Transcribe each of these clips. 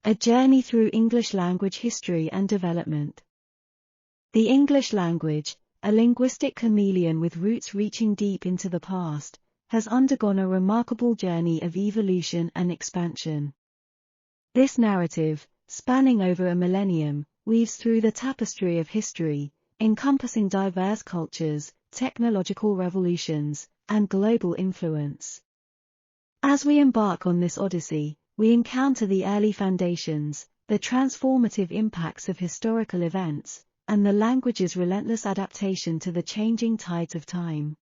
A journey through English language history and development. The English language, a linguistic chameleon with roots reaching deep into the past, has undergone a remarkable journey of evolution and expansion. This narrative, spanning over a millennium, weaves through the tapestry of history, encompassing diverse cultures, technological revolutions, and global influence. As we embark on this odyssey, we encounter the early foundations, the transformative impacts of historical events, and the language's relentless adaptation to the changing tides of time.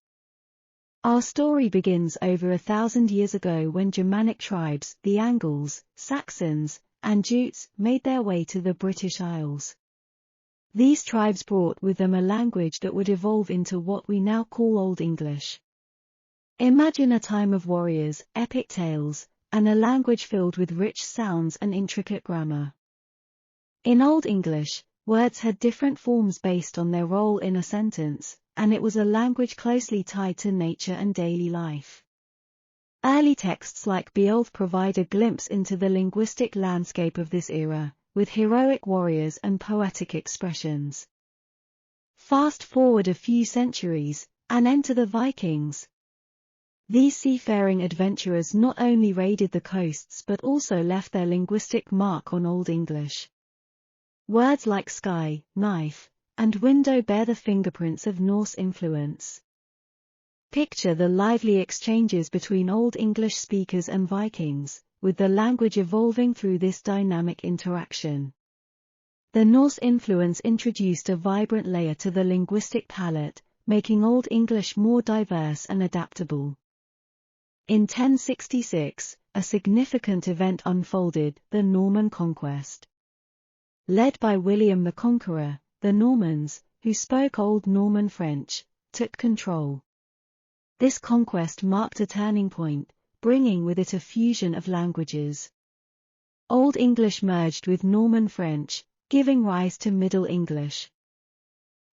Our story begins over 1,000 years ago when Germanic tribes, the Angles, Saxons, and Jutes, made their way to the British Isles. These tribes brought with them a language that would evolve into what we now call Old English. Imagine a time of warriors, epic tales, and a language filled with rich sounds and intricate grammar. In Old English, words had different forms based on their role in a sentence, and it was a language closely tied to nature and daily life. Early texts like Beowulf provide a glimpse into the linguistic landscape of this era, with heroic warriors and poetic expressions. Fast forward a few centuries, and enter the Vikings. These seafaring adventurers not only raided the coasts but also left their linguistic mark on Old English. Words like sky, knife, and window bear the fingerprints of Norse influence. Picture the lively exchanges between Old English speakers and Vikings, with the language evolving through this dynamic interaction. The Norse influence introduced a vibrant layer to the linguistic palette, making Old English more diverse and adaptable. In 1066, a significant event unfolded, the Norman Conquest. Led by William the Conqueror, the Normans, who spoke Old Norman French, took control. This conquest marked a turning point, bringing with it a fusion of languages. Old English merged with Norman French, giving rise to Middle English.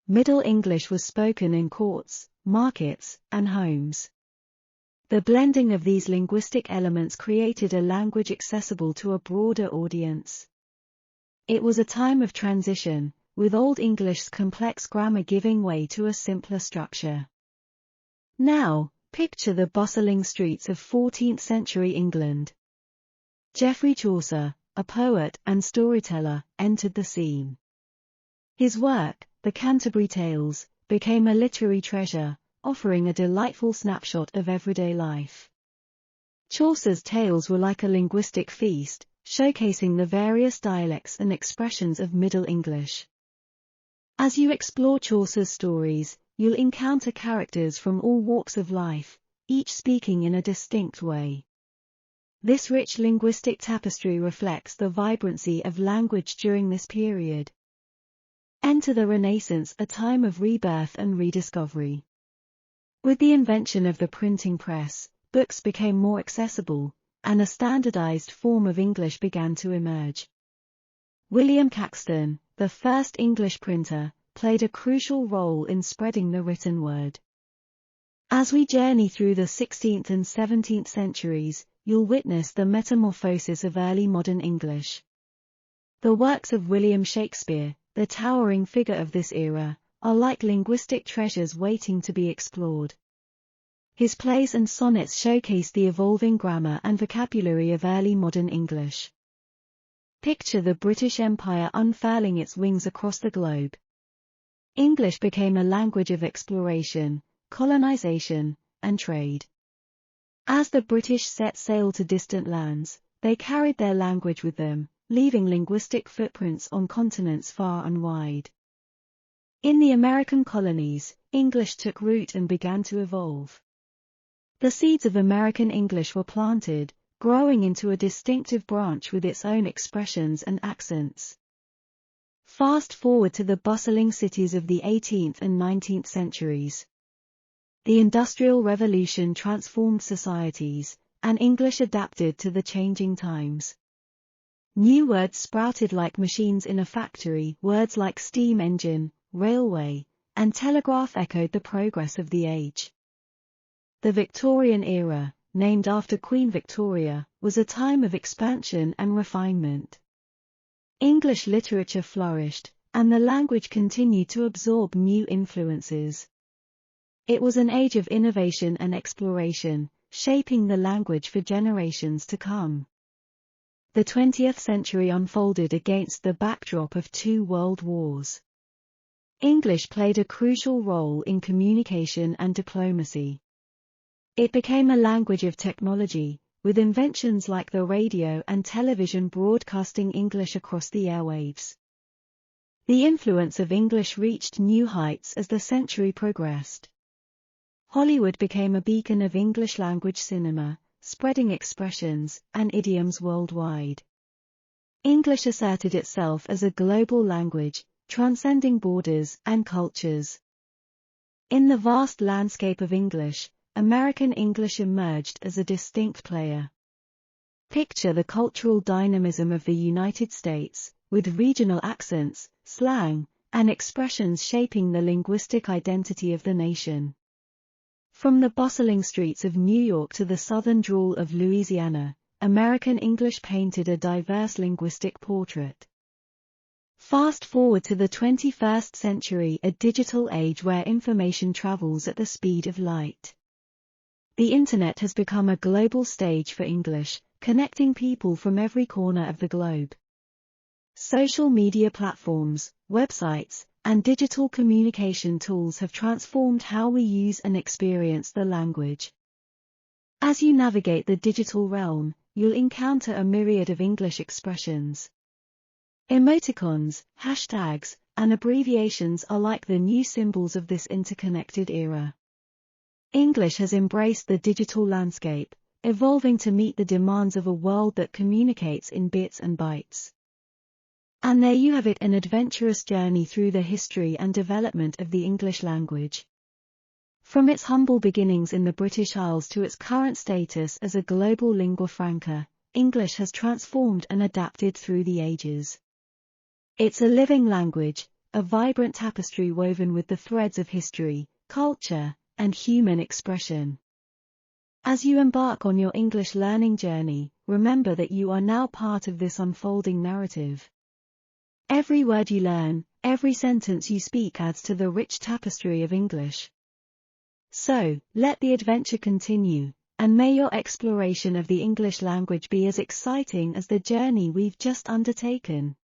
Middle English was spoken in courts, markets, and homes. The blending of these linguistic elements created a language accessible to a broader audience. It was a time of transition, with Old English's complex grammar giving way to a simpler structure. Now, picture the bustling streets of 14th-century England. Geoffrey Chaucer, a poet and storyteller, entered the scene. His work, The Canterbury Tales, became a literary treasure, offering a delightful snapshot of everyday life. Chaucer's tales were like a linguistic feast, showcasing the various dialects and expressions of Middle English. As you explore Chaucer's stories, you'll encounter characters from all walks of life, each speaking in a distinct way. This rich linguistic tapestry reflects the vibrancy of language during this period. Enter the Renaissance, a time of rebirth and rediscovery. With the invention of the printing press, books became more accessible, and a standardized form of English began to emerge. William Caxton, the first English printer, played a crucial role in spreading the written word. As we journey through the 16th and 17th centuries, you'll witness the metamorphosis of early modern English. The works of William Shakespeare, the towering figure of this era, are like linguistic treasures waiting to be explored. His plays and sonnets showcase the evolving grammar and vocabulary of early modern English. Picture the British Empire unfurling its wings across the globe. English became a language of exploration, colonization, and trade. As the British set sail to distant lands, they carried their language with them, leaving linguistic footprints on continents far and wide. In the American colonies, English took root and began to evolve. The seeds of American English were planted, growing into a distinctive branch with its own expressions and accents. Fast forward to the bustling cities of the 18th and 19th centuries. The Industrial Revolution transformed societies, and English adapted to the changing times. New words sprouted like machines in a factory, words like steam engine, railway, and telegraph echoed the progress of the age. The Victorian era, named after Queen Victoria, was a time of expansion and refinement. English literature flourished, and the language continued to absorb new influences. It was an age of innovation and exploration, shaping the language for generations to come. The 20th century unfolded against the backdrop of 2 world wars. English played a crucial role in communication and diplomacy. It became a language of technology, with inventions like the radio and television broadcasting English across the airwaves. The influence of English reached new heights as the century progressed. Hollywood became a beacon of English-language cinema, spreading expressions and idioms worldwide. English asserted itself as a global language, transcending borders and cultures. In the vast landscape of English, American English emerged as a distinct player. Picture the cultural dynamism of the United States, with regional accents, slang, and expressions shaping the linguistic identity of the nation. From the bustling streets of New York to the southern drawl of Louisiana, American English painted a diverse linguistic portrait. Fast forward to the 21st century, a digital age where information travels at the speed of light. The Internet has become a global stage for English, connecting people from every corner of the globe. Social media platforms, websites, and digital communication tools have transformed how we use and experience the language. As you navigate the digital realm, you'll encounter a myriad of English expressions. Emoticons, hashtags, and abbreviations are like the new symbols of this interconnected era. English has embraced the digital landscape, evolving to meet the demands of a world that communicates in bits and bytes. And there you have it, an adventurous journey through the history and development of the English language. From its humble beginnings in the British Isles to its current status as a global lingua franca, English has transformed and adapted through the ages. It's a living language, a vibrant tapestry woven with the threads of history, culture, and human expression. As you embark on your English learning journey, remember that you are now part of this unfolding narrative. Every word you learn, every sentence you speak adds to the rich tapestry of English. So, let the adventure continue, and may your exploration of the English language be as exciting as the journey we've just undertaken.